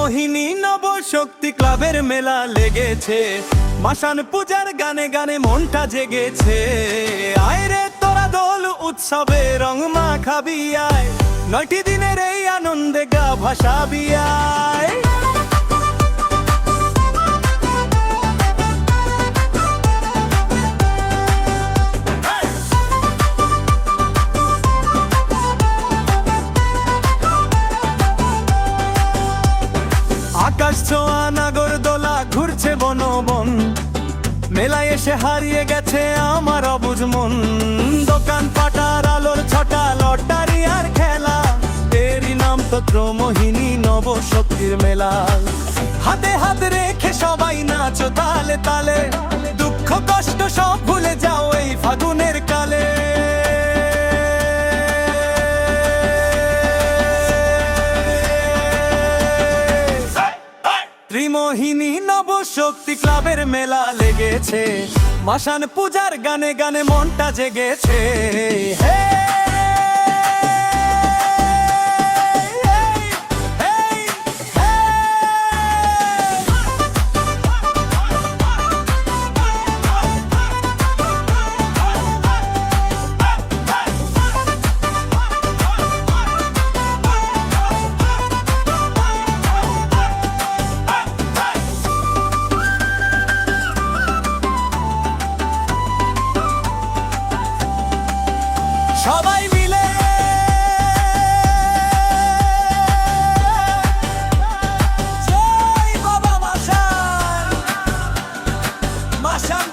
ত্রিমোহিনী নবশক্তি ক্লাবের মেলা লেগেছে, মাসান পূজার গানে গানে মনটা জেগেছে। আয়রে তোরা দোল উৎসবে রং মাখাবি আয়, 9টি দিনের এই আনন্দে গা ভাসাবি আয়। আকাশ ছোঁয়া নাগরদোলা ঘুরছে বন বন, মেলায় এসে হারিয়ে গেছে আমার অবুঝ মন। দোকান পাটার আলোর ছটা, লটারি আর খেলা, এরই নাম তো ত্রিমোহিনী নবশক্তির মেলা। হাতে হাত রেখে সবাই নাচো তালে তালে, দুঃখ কষ্ট সব ভুলে যাও এই ফাগুনের কালে। ত্রিমোহিনী নবশক্তি ক্লাবের মেলা লেগেছে, মাসান পূজার গানে গানে মনটা জেগেছে। সবাই মিলে জয় বাবা মাসান, মাসান